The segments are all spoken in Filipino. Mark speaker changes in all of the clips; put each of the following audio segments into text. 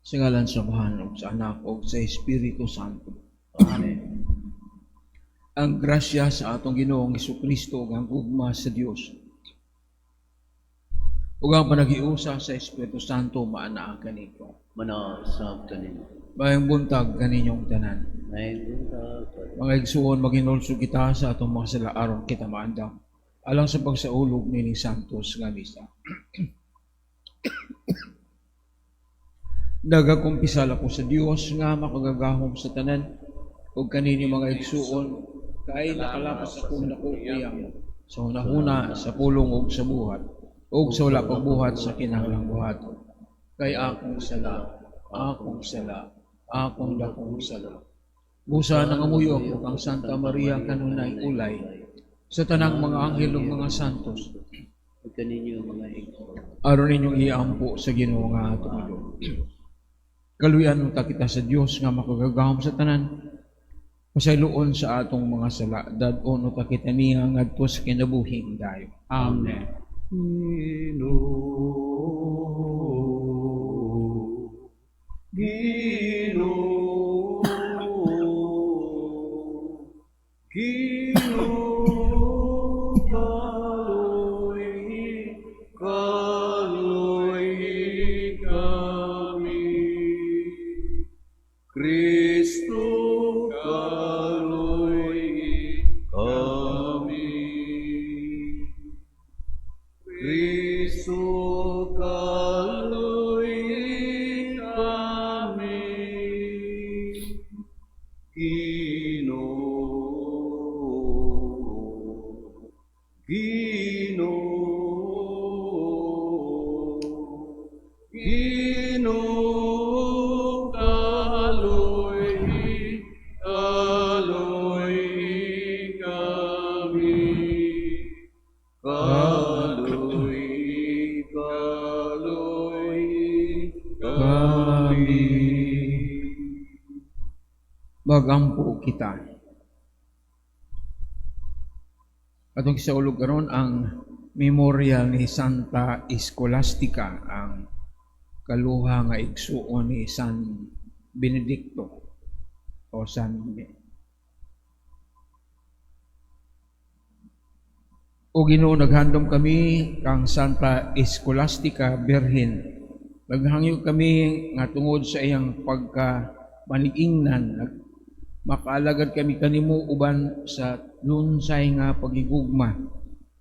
Speaker 1: Sa ngalan sa Ama ug sa Anak ug sa Espiritu Santo. Amen. Ang grasya sa atong Ginoong Hesukristo ug ang ugma sa Dios ug ang panagiusa sa Espiritu Santo maanaa kanito.
Speaker 2: Manaasab kanino.
Speaker 1: Mayang buntag kaninyong tanan.
Speaker 2: Mayang buntag kanino.
Speaker 1: Mga igsuon maginulso kita sa atong mga sala aron kita maandam alang sa pagsaulog ni Santos nga misa. Nagakumpisala ko sa Dios nga makagagahom sa tanan ug kanini mga igsuon kay nakalapas ako nako iyang sa hunahuna sa pulong ug sa buhat ug sa wala pagbuhat sa kinahanglang buhat kay akong dakong sala busa nangamuyo ako kang Santa Maria kanunay ulay sa tanang mga anghel ug mga santos
Speaker 2: Ug kaninyo mga igsoon.
Speaker 1: aron ninyong iampo sa Ginoo nga atong Dios. Kaluyan mo kita sa Dios nga makagagahom sa tanan pasayloon sa atong mga sala dadon ta kita niya ngadto sa kinabuhing dayon. Amen. Magampo kita. Atong gisaulog karon ang memorial ni Santa Scholastica, ang kaluha nga igsuon ni San Benedicto o San o Ginoo naghandom kami kang Santa Scholastica Birhen. Naghangyo kami nga tungod sa iyang pagka malig-ingnan makaalagad kami kanimo uban sa lunsay nga pagigugma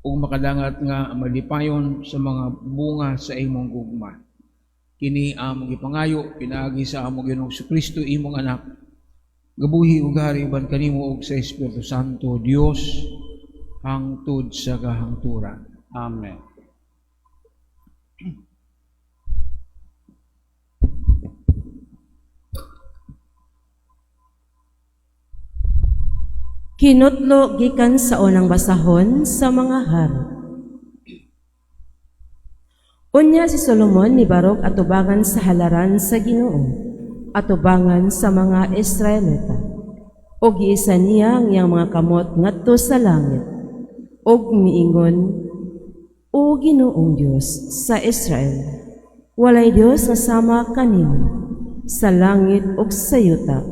Speaker 1: ug makadangat nga malipayon sa mga bunga sa imong gugma. Kini among gipangayo pinaagi sa among Ginoong Kristo imong anak. Gabuhi ug hari uban kanimo ug sa Espiritu Santo Dios hangtod sa kahangturan. Amen.
Speaker 3: Kinutlo gikan sa unang basahon sa mga hari. Unya si Solomon ni barog atubangan sa halaran sa Ginoo, atubangan sa mga Israelita. O giisa niya ang iyang mga kamot ngadto sa langit, og miingon, O Ginoong Dios sa Israel, walay Dios nga sama kanimo sa langit ug sa yuta,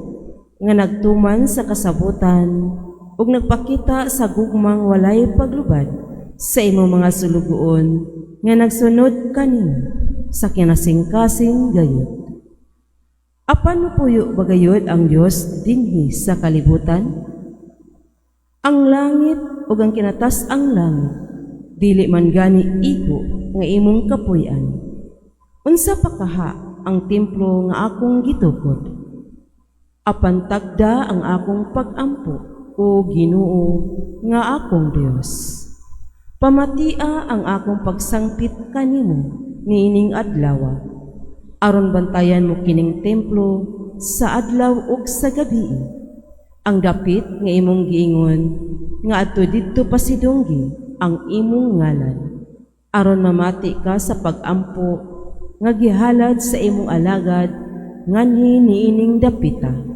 Speaker 3: nga nagtuman sa kasabutan ug nagpakita sa gugmang walay paglubad sa imong mga sulugoon nga nagsunod kanimo sa kinasingkasing gayud. Apan puyo bagayod ang Dios dinhi sa kalibutan? Ang langit ug ang kinatas-ang langit dili man gani igo nga imong kapuy-an. Unsa pa kaha ang templo nga akong gitukod? Apan tagda ang akong pag-ampo o Ginoo nga akong Dios. Pamatia ang akong pagsangpit kanimo niining adlaw, aron bantayan mo kining templo sa adlaw ug sa gabi. Ang dapit nga imong giingon nga adto didto pasidunggi ang imong ngalan, aron mamati ka sa pag-ampo nga gihalad sa imong alagad nganhi niining dapita.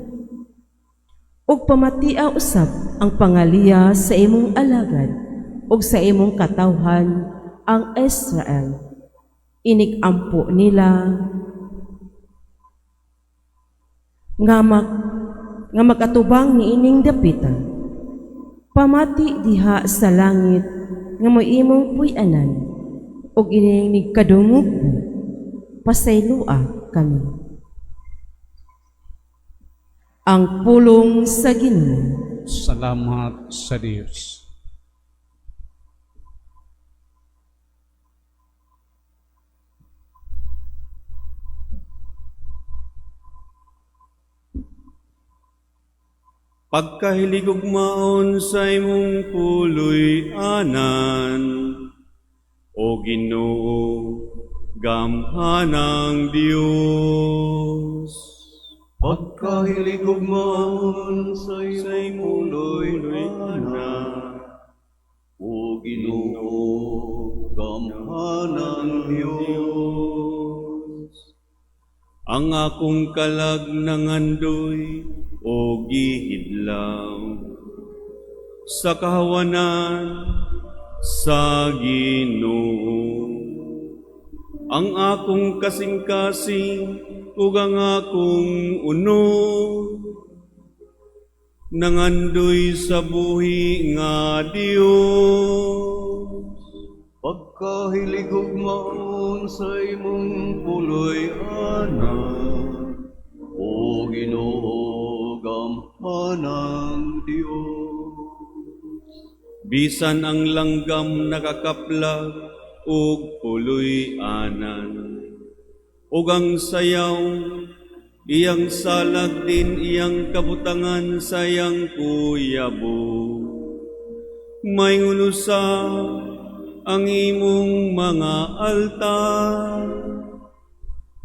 Speaker 3: ug pamatia usab ang pangaliya sa imong alagad ug sa imong katawhan ang Israel. Inig-ampo nila nga magatubang ni ining dapita. Pamati diha sa langit nga moimong puy-anan ug ining nigkadungog mo, pasaylua kami. Ang pulong sa Ginoo.
Speaker 4: Salamat sa Diyos.
Speaker 5: Pagkahiligugmaon sa imong puloy anan, o Ginoo, gamhanang Dios. Pagkahiligugmaon sa imong puloy anan, o Ginoo, gamhanang Dios. Ang akong kalag nangandoy, o gihidlaw sa kahawanan sa Ginoo. Ang akong kasing-kasing ug ang akong uno nangandoy sa buhi nga Dios. Pagkahiligugmaon sa imong puloy anan, o Ginoo, gamhanang Dios. Bisan ang langgam nakakaplag ug puloy anan, ug ang sayaw iyang salag din iyang kabutangan sayang kuyabo. May ngunusa ang imong mga altar,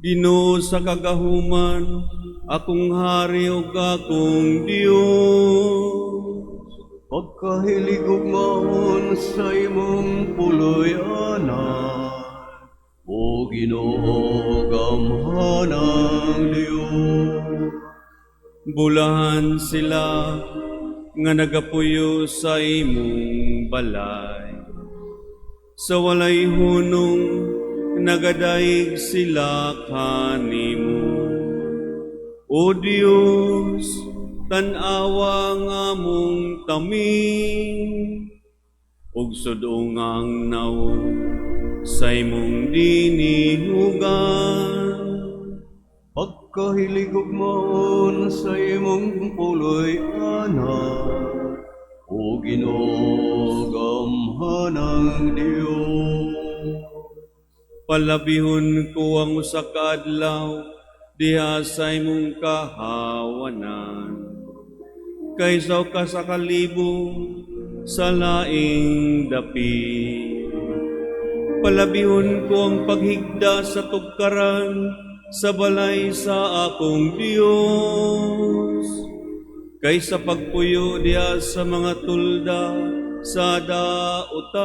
Speaker 5: Ginoo sa kagahuman, akong hari ug akong Dios. Pagkahiligugmaon sa imong puloy anan, o Ginoo, gamhanang Dios. Bulahan sila nga nagapuyo sa imong balay, sa walay hunong nagadaig sila kanimo. O Diyos, tan-awa nga mong taming, ug sudungang naong sa imong dinihugan. Pagkahiligugmaon sa imong puloy anan, o Ginoo, gamhanang Dios. Palabihon ko ang usa ka adlaw diha sa imong kahawanan, kaysa ka sa kalibong sa laing dapi. Palabihon ko ang paghigda sa tugkaran sa balay sa akong Dios, kaysa pagpuyo diha sa mga tulda sa dautan.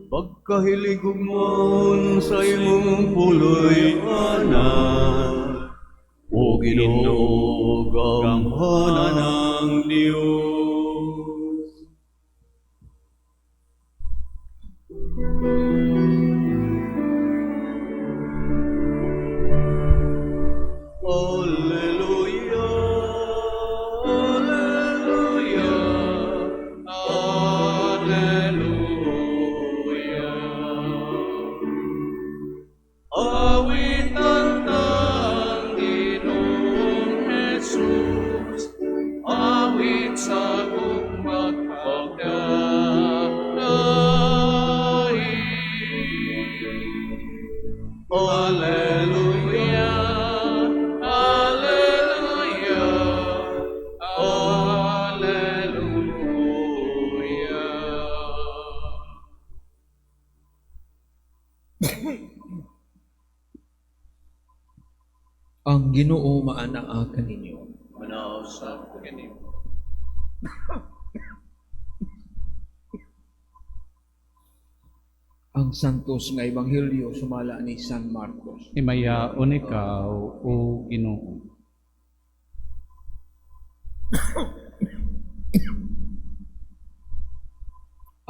Speaker 5: Pagkahiligugmaon sa imong puloy anan, o Ginoo, gamhanang Dios. Alleluia, alleluia, alleluia. Awitan ng Ginoong Jesus, awit sa kong magpagdalay. Alleluia, alleluia, alleluia.
Speaker 1: Ang Ginoo maanaa kaninyo.
Speaker 2: Manaw sa pagganib.
Speaker 1: Ang santos nga ebanghelyo sumala ni San Marcos.
Speaker 4: Imayaon ikaw, o Ginoo.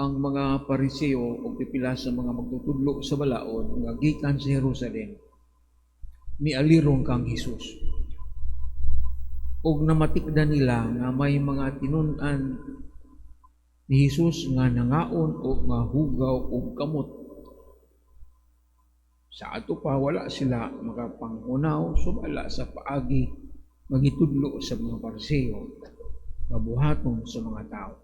Speaker 1: Ang mga Pariseo o pipila sa mga magtutudlo sa balaod nga gikan sa Jerusalem, nialirong kang Hesus. ug namatikdan nila nga may mga tinun-an ni Jesus nga nangaon o nga hugaw ug kamot. Sa ato pa wala sila makapanghunaw sumala sa paagi magitudlo sa mga Pariseo mabuhaton sa mga tao.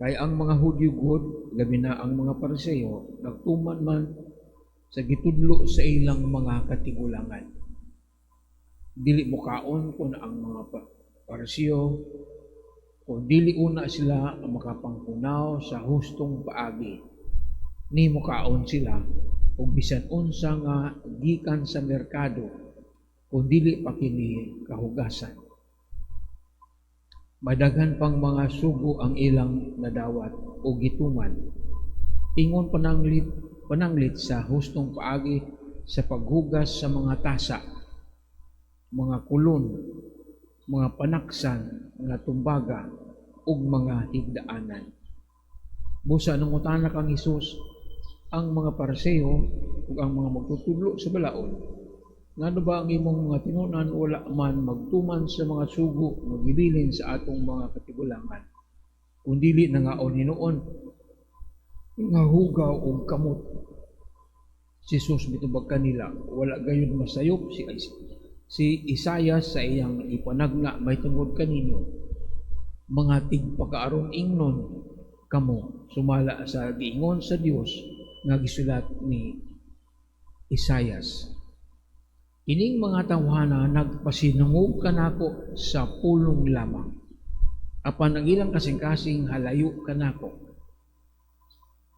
Speaker 1: Kay ang mga Hudyo gud labi na ang mga Pariseo nagtuman man sa gitudlo sa ilang mga katigulangan. Dili mo kaon kung ang mga Pariseo kung dili una sila makapanghunaw sa hustong paagi. Ni mo kaon sila ug bisan unsa nga gikan sa merkado kung dili pa kini kahugasan. Madaghan pang mga sugo ang ilang nadawat o gituman. Ingon pananglit sa hustong paagi sa paghugas sa mga tasa, mga kulon, mga panaksan, mga tumbaga, ug mga higdaanan. Busa nung utana kang Hesus, ang mga Pariseo ug ang mga magtutudlo sa balaod, ngano ba ang imong mga tinunan wala man magtuman sa mga sugo magibilin sa atong mga katigulangan, kung dili nangaon hinuon nga hugaw ug kamot. Si Jesus mitubag kanila, wala gayud masayop si Isaias sa iyang ipanagna may tungod kaninyo, mga tigpakaaron ingnon kamo sumala sa giingon sa Dios nga gisulat ni Isaias. Ining mga tawhana nagpasinungog kanako sa pulong lamang. Apan ang ilang kasing-kasing halayo kanako.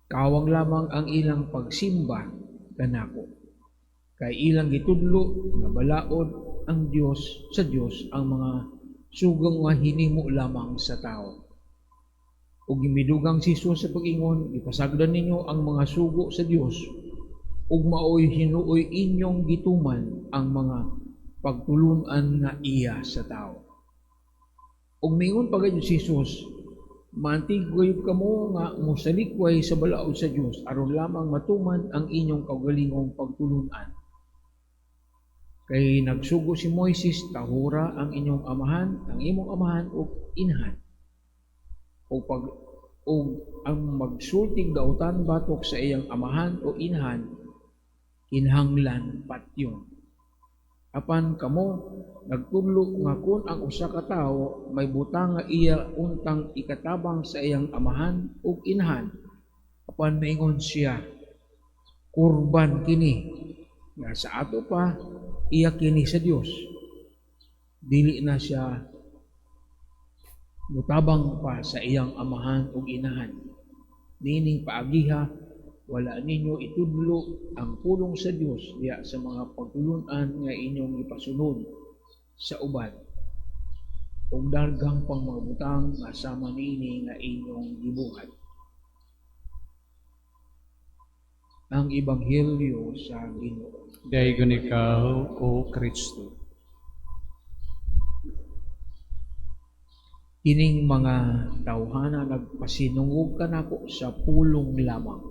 Speaker 1: Kawang lamang ang ilang pagsimba kanako. Kay ilang gitudlo nga balaod ang Dios sa Dios ang mga sugang nga hinimo lamang sa tao. Ug gimidugang si Jesus sa pag-ingon, ipasagdan ninyo ang mga sugo sa Dios ug maoy hinuoy inyong gituman ang mga pagtulunan nga iya sa tao. Ug mingon pa gayud si Jesus, maantigoy kamo nga musalikway sa balaod sa Dios aron lamang matuman ang inyong kaugalingong pagtulunan. Kay nagsugo si Moises tahura ang inyong amahan, ang imong amahan ug inahan. O ang magsultig dautan batok sa iyang amahan o inahan, kinahanglan patyon. Apan kamo nagtudlo nga kun ang usa ka tawo may butang nga iya untang ikatabang sa iyang amahan ug inahan, apan maingon siya, kurban kini nga sa ato pa iya kini sa Dios. Dili na siya mutabang pa sa iyang amahan ug inahan. Nining paagiha, wala ninyo itudlo ang pulong sa Dios diya sa mga pagtulunan nga inyong ipasunod sa uban. Ug daghang pang mga butang nga sama nini nga inyong gibuhat. Ang Ebanghelyo sa Ginoo.
Speaker 4: Dayon ikaw, O Kristo.
Speaker 1: Kining mga tawhana nagpasinungog kanako sa pulong lamang.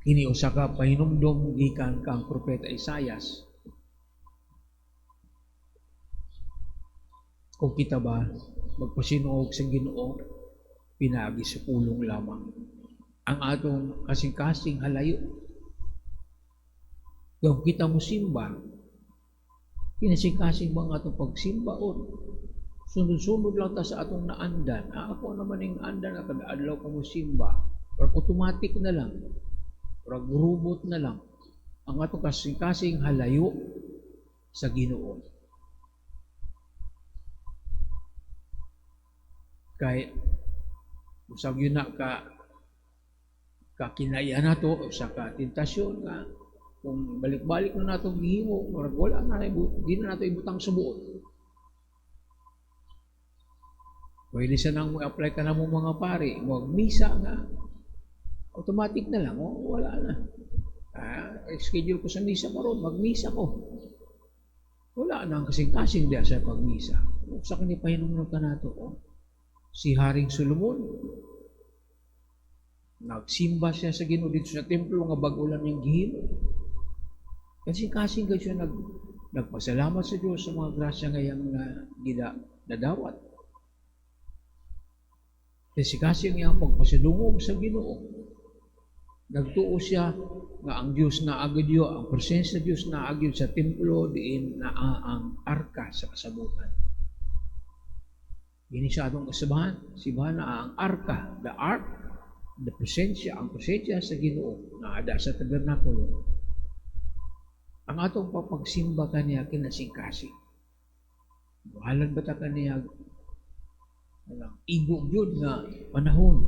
Speaker 1: Kini usa ka pahinumdom gikan kang propeta Isaias. Kung kita ba magpasinungog sa Ginoo pinaagi sa pulong lamang. Ang atong kasing-kasing halayo. Kung kita mo simba, kinasing-kasing mga atong pagsimbaon. Sunod-sunod lang ta sa atong naandan. Ako naman yung andan na kada adlaw ko mo simba. Or automatic na lang. Or robot na lang. Ang atong kasing-kasing halayo sa Ginoo. Kay usag yun na kakinaya na to sa katentasyon nga kung balik-balik na nato gihimo, wala na di na nato ibutang sa buot. Pwede sa nang apply ka na mo mga pare, mag-misa nga. Automatic na lang, wala na. Schedule ko sa misa maron, mag-misa ko. Wala na ang kasing-kasing diya sa pag-misa. Sa kanipahinong ka na to, si Haring Solomon, nagsimba siya sa Ginoo dito sa templo nga bag-ulan niyang gihimo. Kasi kasing siya nagpasalamat sa Dios sa mga grasya ngayang nadawat. Kasi ang iyang pagpasidungog sa Ginoo. Nagtuo siya nga ang Dios na agad ang presensya sa Dios na agad sa templo diin na ang arka sa kasabutan. Ini siya atong kasabahan, sibahan na ang arka, the ark, the presensya, ang presensya sa Ginoo na ada sa tabernakulo. Ang atong papagsimba kaniya kinasingkasi. Buhalan ba ta kaniya igog yun nga panahon.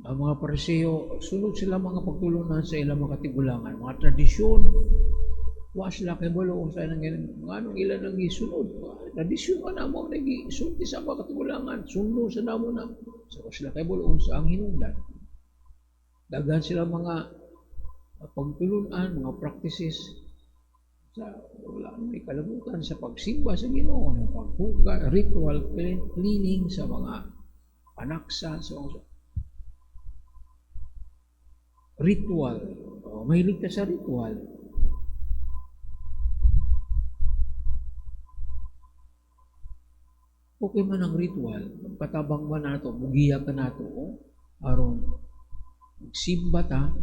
Speaker 1: Ang mga Pariseo, sunod sila mga pagtulunan sa ilang mga katigulangan, mga tradisyon. Wa sila kay bolo sa nang anong ilan ang gisunod. Tradisyon ka na mo nag-isulti sa mga katigulangan, sundo sa namo na. So sila kay bolo sa ang hinungdan. Daghan sila mga pagtulunan, mga practices sa wala may kalabutan sa pagsimba sa Ginoo, ng paghuga, ritual cleaning sa mga panaksa, sa mga ritual. Mahilig ka sa ritual. Okay man ang ritual, katabang man nato, bugiya ka nato, aron magsimba ta,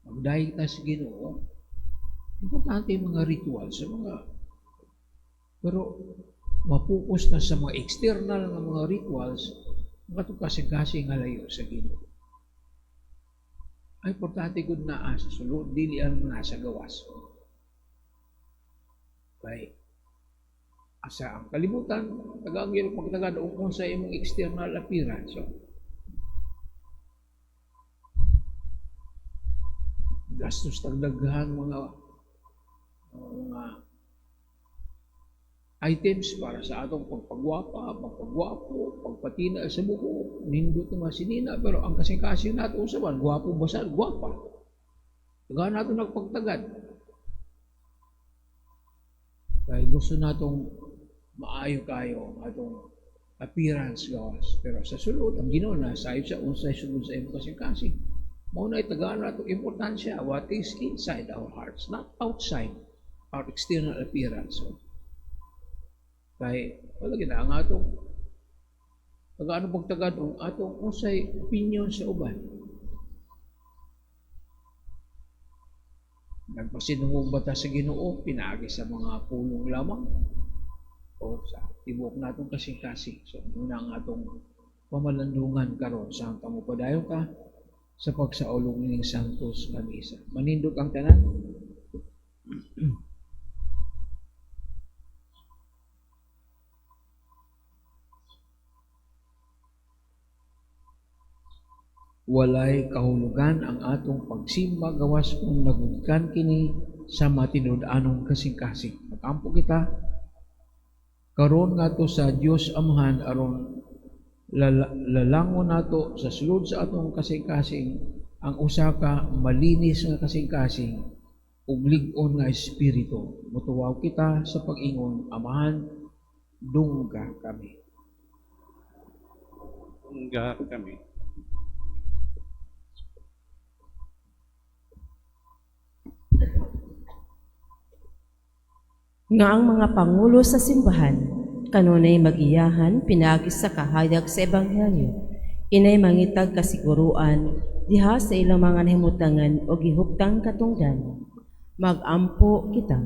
Speaker 1: magdaig ta sa Ginoo. Importante yung mga ritual sa mga, pero mapokus na sa mga external na mga rituals, mga kasing-kasing alayo sa Ginoo. Ay importante gud na sa sulod, dili ang nasa gawas. Kay asa ang kalibutan, tagangil pagtagad kung sa imong external appearance. So, gastos tagdaghan mga items para sa atong pagpagwapa, pagpagwapo, pagpatina sa buko, nindot nga sinina, pero ang kasing-kasing nato usaban, gwapo basal, gwapa. Taga nato nagpagtagad. Kaya gusto natong maayo kayo ang atong appearance gawas. Pero sa sulod, ang Ginoo na sayo sa unsay sulod sa imong kasing-kasing. Mao na itagaan nato importansya what is inside our hearts, not outside our external appearance. So, kay wala gina ang atong pag-ano pagtagad ang atong unsay opinion sa uban. Nagpasinungog ba ta sa Ginoo pinaagi sa mga pulong lamang o sa tibok natong kasing-kasing. So muna ang atong pamalandungan karon sa kamo padayon ka sa pagsaulong ning Santos nga misa. Manindot ang tanan. Walay kahulugan ang atong pagsimba gawas kung nagugkan kini sa matinud-anong kasing-kasing. Matampo kita karon nato sa Dios Amahan aron lalangon nato sa sulod sa atong kasing-kasing ang usa ka malinis nga kasing-kasing ug lig-on nga espiritu. Mutuwaw kita sa pag-ingon, Amahan, dungga kami.
Speaker 4: Dungga kami.
Speaker 3: Nga ang mga pangulo sa simbahan, kanunay magiyahan pinagi sa kahayag sa Ebanghelyo, inay mangitag kasiguruan, diha sa ilang mga nahimutangan o gihuptang katungdan. Magampo kita.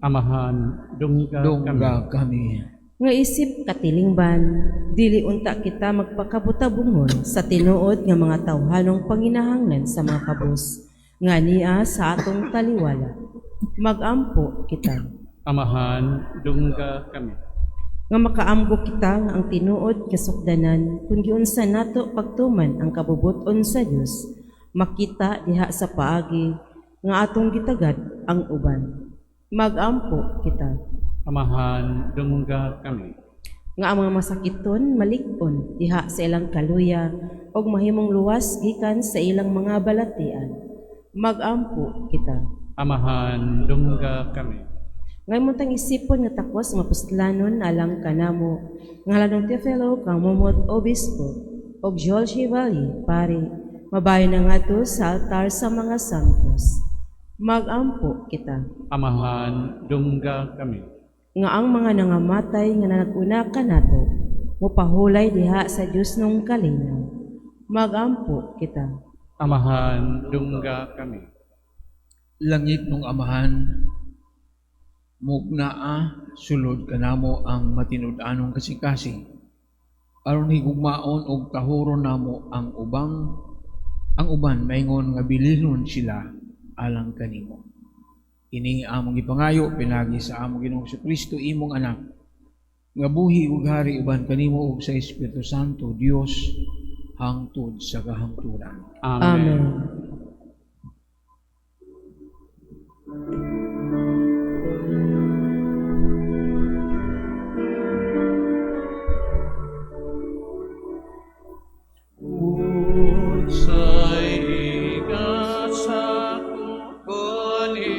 Speaker 4: Amahan, dungga
Speaker 1: Dungga kami.
Speaker 3: Nga isip katilingban, dili unta kita magpakabutabungon sa tinuod nga mga tawhanong panginahanglan sa mga kabus, nga niya sa atong taliwala. Magampo kita.
Speaker 4: Amahan, dungga kami.
Speaker 3: Nga makaamgo kita nga ang tinuod kasukdanan kung giunsa nato pagtuman ang kabubuton sa Dios, makita diha sa paagi nga atong gitagad ang uban. Magampo kita.
Speaker 4: Amahan, dungga kami.
Speaker 3: Nga ang mga masakiton malig-on diha sa ilang kaluya og mahimong luwas gikan sa ilang mga balatian. Magampo kita.
Speaker 4: Amahan, dungga kami.
Speaker 3: Ngay muntang isipon nga takwas nga pustlanon alang kanamo nga halanong Teofilo kang Momot Obispo og Joel Chevalier pare Mabayo na nga to sa altar sa mga santos. Magampo kita.
Speaker 4: Amahan, dungga kami.
Speaker 3: Nga ang mga nangamatay nga naguna ka nato, mupahulay diha sa Diyos nung kalinaw. Magampo kita.
Speaker 4: Amahan, dungga kami.
Speaker 1: Langit nung amahan, mugnaa, sulod kanamo ang matinud-anong kasing-kasing. Aron higugmaon og tahuron namo ang uban maingon nga bililon sila alang kanimo. Ini among gipangayo pinagi sa among Ginoong Kristo imong anak. Nga buhi ug hari uban kanimo ug sa Espiritu Santo Dios hangtod sa kahangturan.
Speaker 3: Amen.
Speaker 2: Unsay ikat sa kanimo,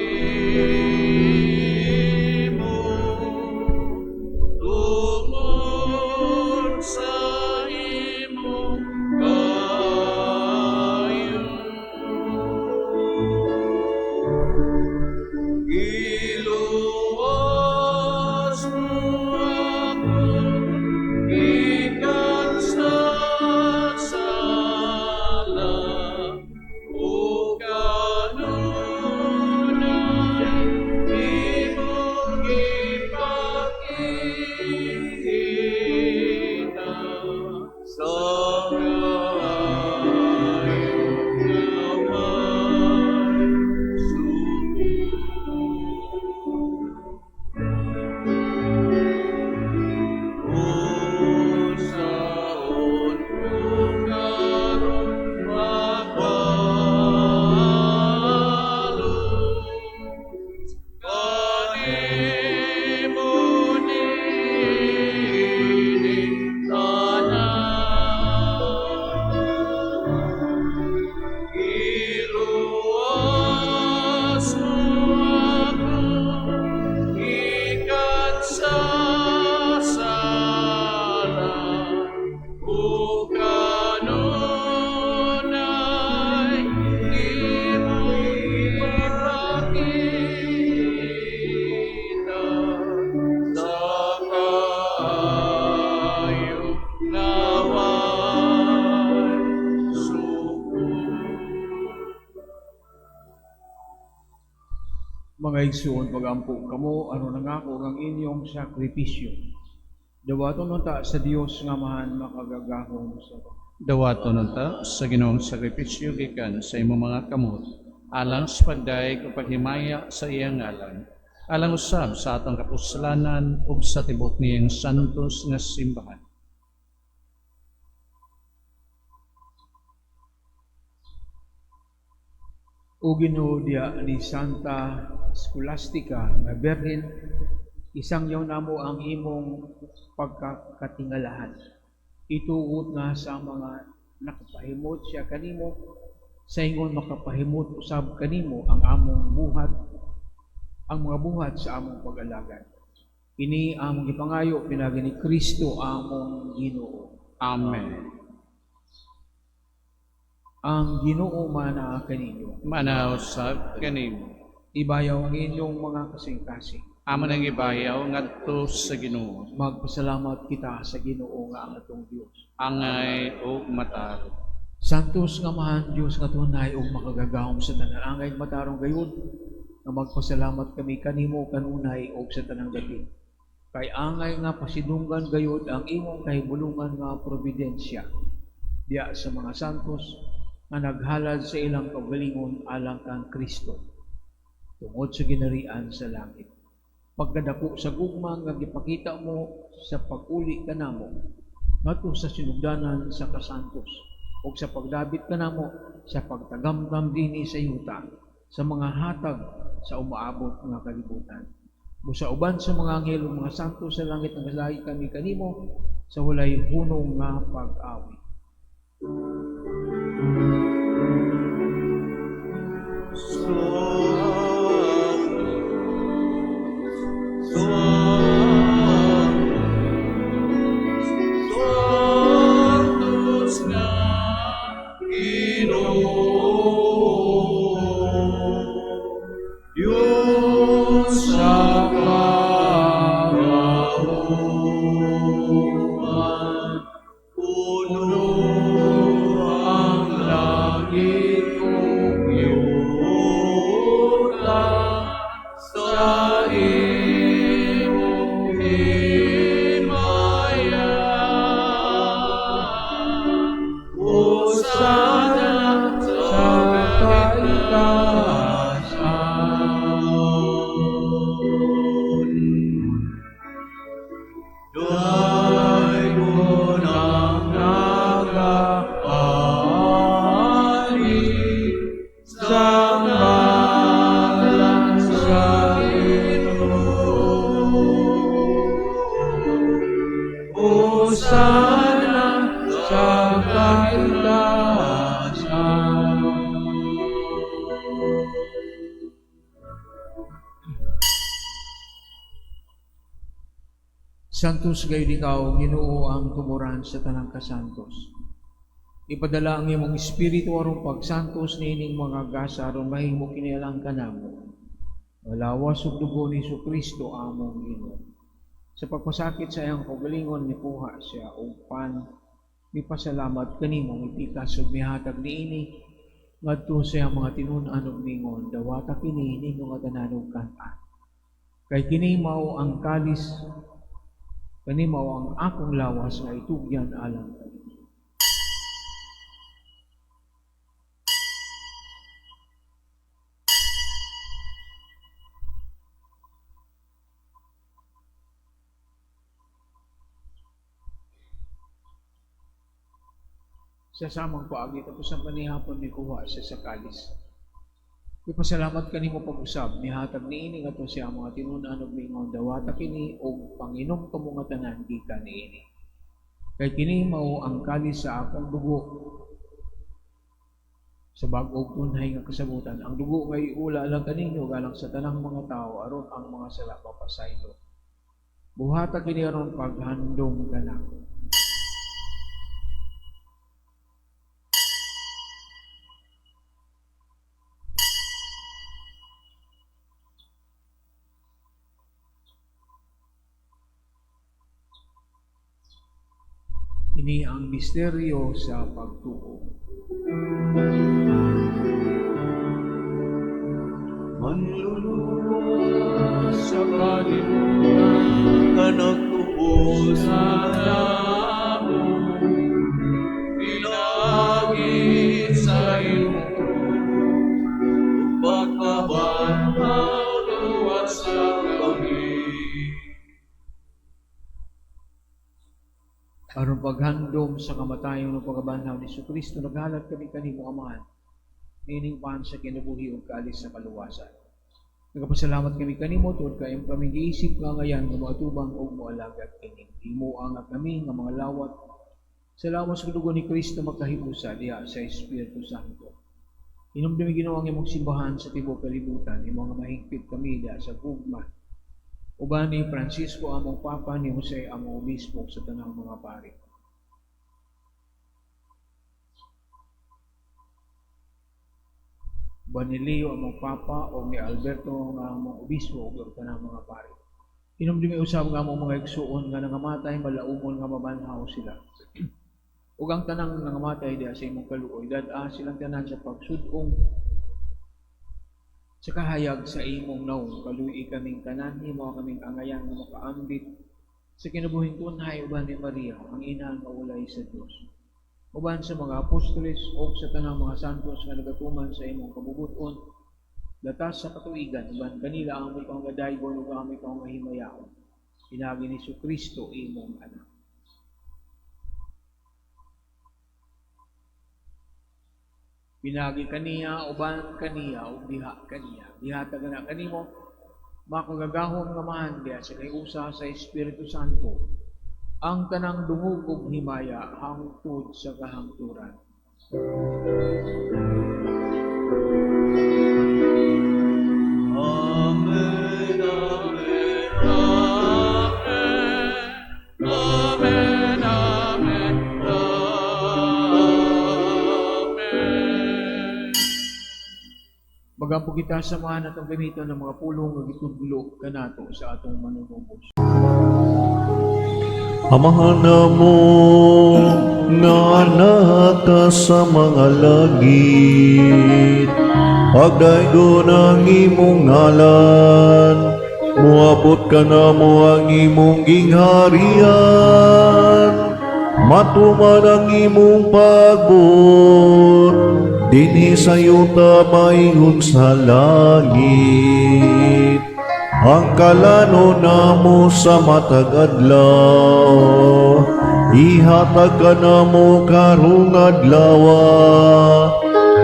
Speaker 2: tungod sa imong kayo. Iluwas mo ako, ikat sa sala, o kanunay imong ipakita sa kayong naway Usaon ko karon mapalo, kanimo nining tanan. Iluwas mo ako, ikat sa sala, o kanunay imong ipakita sa kayong naway
Speaker 1: Mga igsoon pagampo kamo ano nangako ang inyong sakripisyo. Dawaton nunta sa Dios nga mahan makagagahom sa
Speaker 4: Dawaton nunta sa Ginoong sakripisyo gikan sa imong mga kamot, alang sa pagdaig o paghimaya sa iyang ngalan, alang usab sa atong kapusalanan ug sa tibok niyang santos nga simbahan.
Speaker 1: O Ginoo diya ni Santa Scholastica nga Berhen, isang yaw namo ang imong pagkakatingalahan. Ituot na sa mga nakapahimot siya kanimo, sa ingon makapahimot usab kanimo ang among buhat, ang mga buhat sa among pag-alagad. Ini among gipangayo pinagi ni Kristo among Ginoo.
Speaker 4: Amen.
Speaker 1: Ang Ginoo mana kaninyo.
Speaker 4: Manaw sa kanimo.
Speaker 1: Ibayaw ang inyong mga kasing-kasing.
Speaker 4: Amo nang ibayaw ngadto sa Ginoo.
Speaker 1: Magpasalamat kita sa Ginoo nga ang atong Dios.
Speaker 4: Angay o mataro.
Speaker 1: Santos nga mahan Dios nga tunay ug makagagahom sa tanan angay matarong gayud nga magpasalamat kami kanimo kanunay ug sa tanang dapit. Kay angay nga pasidunggan gayud ang imong kahibulungan nga providensya diya sa mga santos nga naghalad sa ilang kaugalingon alang kang Kristo tungod sa ginarian sa langit. Pagkadako sa gugma nga gipakita mo sa pag-uli kanamo ngadto sa sinugdanan sa kasantos ug sa pagdabit kanamo sa pagtagamtam dinhi sa yuta sa mga hatag sa umaabot nga kalibutan. Busa uban sa mga anghel ug mga santos sa langit nga lahi kami kanimo sa walay hunong nga pag-awi.
Speaker 2: Santos nga Diyos sa kahaupan, puno ang langit kong yuta sa iyong himaya. Hosana sa Dai gunang nag-aari sa ngalan sa Ginoo. Hosana sa kaitaasan.
Speaker 1: Santos gayon ikaw, Ginoo, ang tumuran sa tanang kasantos. Ipadala ang imong espiritu aron pagsantos niining mga gasa aron mahimo kinialang kanamo. Walawas ug dugo ni Jesucristo among Ginoo. Sa pagpasakit sa iyang kaugalingon nipuha siya ug pan mipasalamat kanimo mitikas ug mihatag niini ngadto sa iyang mga tinun-an ug mingon dawata kini ning mga tanan ug kanta. Kay kini mao ang kalis kani mao ang akong lawas nga itugyan alang kanimo. Sa samang paagi tapos ang kanihapon ni kuha siya sa kalis. Ipasalamat kanimo pag-usab mihatag niini ngadto siya ang mga tinun-an ug mingon dawata kini og panginom kamo nga tanan gikan niini. Kay kini mao ang kalis sa akong dugo sa bag-ong tunhay nga kasabutan. Ang dugo nga iula lang kaninyo galang sa tanang mga tao aron ang mga sala mapasaylo. Buhata kini aron paghandom kanako. Ini ang misteryo sa pagtuo.
Speaker 2: Manluluwa sa kalibutan ka nagtubo sa damo, pinagit sa iyong pagkabanhaw luwat sa kami.
Speaker 1: Aron paghandom sa kamatayon ng pagkabanhaw ni Jesucristo, naghalat kami kanimo Amahan, nining pan sa kinabuhi ug kaalis sa kaluwasan. Nagapasalamat kami kanimo tungod kayong kami giisip nga ngayan nga moatubang ug moalagad kini. Imo ang kami nga mga lawat sa lawas sa dugo ni Kristo magkahiusa diha sa Espiritu Santo. Hinumdumi Ginoo ang imong simbahan sa tibuok kalibutan, imo nga mahigpit kami diha sa gugma. Uban ni Francisco among Papa, ni Jose among Obispo sa tanang mga pari. Uban ni Leo among Papa o ni Alberto nga among Obispo ug tanang mga pari. Hinumdumi usab nga among mga igsuon nga nangamatay malaumon nga mabanhaw sila. Ug ang tanang nangamatay diha sa imong kaluoy, dad-a silang tanan sa pagsud-ong sa kahayag sa imong naong, kaluoy kaming tanan, imo kaming angayan nga makaambit sa kinabuhing tunhay uban ni Maria, ang ina nga ulay sa Dios. Uban sa mga apostoles o sa tanang mga santos nga nagatuman sa imong kabubuton, latas sa katuigan, uban kanila ang may kang gadaygon ug ang may kang mahimayaon. Pinagi ni Jesucristo imong anak. Pinagi kaniya, uban kaniya, ug diha kaniya. Dihatag na kanimo, makagagahon nga man diha sa kayusa sa Espiritu Santo, ang tanang dungog ug himaya hangtod sa kahangturan.
Speaker 2: Amen, amen, amen. Amen, amen, amen.
Speaker 1: Magampo kita samahan atong gamiton ng mga pulong nga gitudlo kanato sa atong manunubos.
Speaker 6: Amahan mo nga anak ka sa mga langit, pagdaygo ng imong ngalan, muabot ka na mo ang imong gingharian, matuman ang imong pagbot, dinhi sa yuta maingon sa langit. Ang kalano namo sa matag adlaw, ihatag ka namo karong adlawa,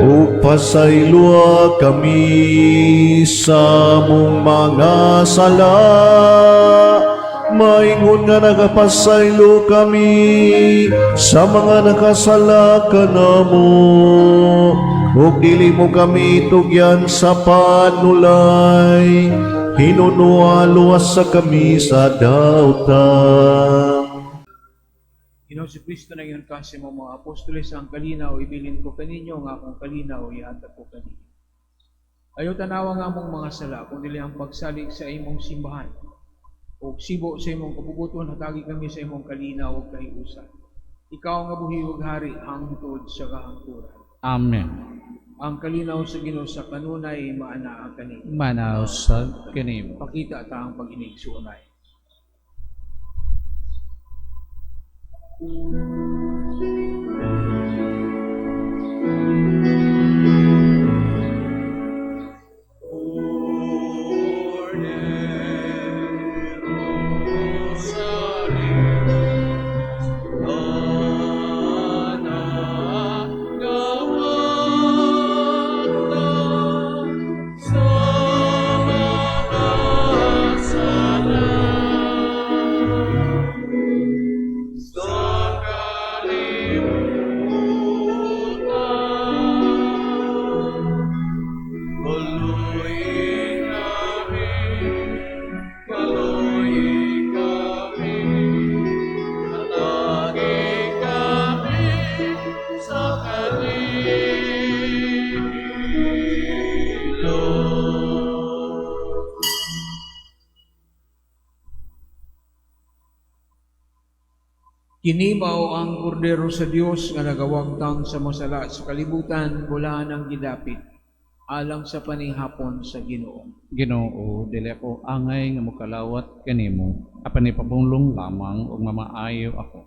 Speaker 6: ug pasaylua kami sa mong mga sala. Maingon nga nagapasaylo kami sa mga nakasala ka namo, ug dili mo kami tugyan sa panulay, hinunualuwas sa kami sa dautan.
Speaker 1: Ginoo si Kristo na iyon kasi mo mga apostoles ang kalinaw, ibilin ko kaninyo nga akong kalinaw, ihatag ko kaninyo. Ayaw tanawa nga mong mga sala, kung dili ang pagsalig sa imong simbahan, o sibo sa imong kabubuton, hatagi kami sa imong kalinaw o kahiusan. Ikaw nga buhi ug hari, hangtod sa kahangturan.
Speaker 4: Amen.
Speaker 1: Ang kalinaw sa Ginoo sa kanunay maana ang kanin.
Speaker 4: Manaw sa kanimo.
Speaker 1: Pakita ta ang pag-inigsuunay. Kini mao ang kordero sa Dios nga nagawagtang sa masala sa kalibutan, mula nang gidapit alang sa panihapon sa Ginoo.
Speaker 4: Ginoo, dili ako angay nga mokalawat kanimo, apan ipabunglong lamang ug mamaayo ako.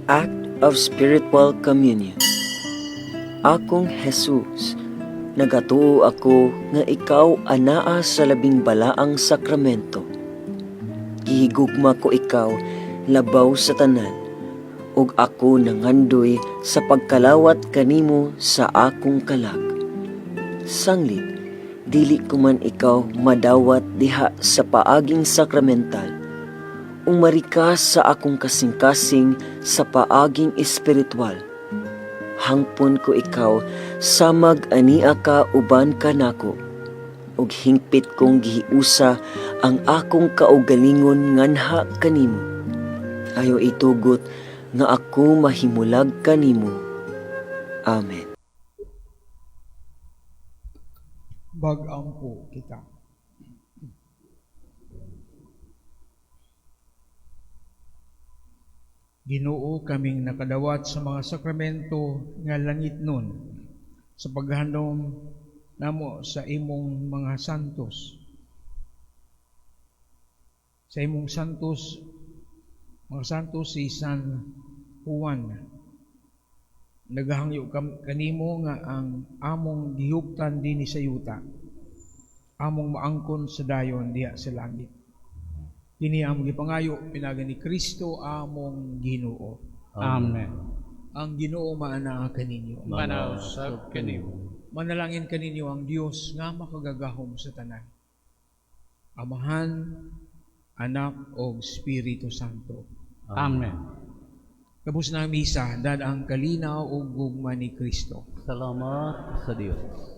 Speaker 7: Act of Spiritual Communion. Akong Jesus, nagatuo ako nga ikaw anaa sa labing balaang sakramento. Gihigugma ko ikaw labaw sa tanan, ug ako nangandoy sa pagkalawat kanimo sa akong kalag. Sanglit, dili ko man ikaw madawat diha sa paaging sakramental, umarika sa akong kasing-kasing sa paaging espiritual. Hangpon ko ikaw samag ania ka uban kanako, ug hingpit kong gihiusa ang akong kaugalingon nganha kanimo. Ayo itugot nga ako mahimulag kanimo. Amen.
Speaker 1: Bagampo kita. Ginoo, kaming nakadawat sa mga sakramento nga langit nun, sa paghandom namo sa imong mga santos. Sa imong santos, mga santos si San Juan, nagahangyo kanimo nga ang among gihuptan dinhi sa yuta, among maangkon sa dayon diha sa langit. Kini among gipangayo pinaagi ni Kristo among Ginoo.
Speaker 4: Amen.
Speaker 1: Ang Ginoo maana kaninyo.
Speaker 4: Manaw sa kanimo.
Speaker 1: Manalangin kaninyo ang Dios nga makagagahom sa tanan. Amahan, Anak o Espiritu Santo.
Speaker 4: Amen.
Speaker 1: Kapos na ang misa, dad ang kalinaw o gugma ni Kristo.
Speaker 2: Salamat sa Diyos.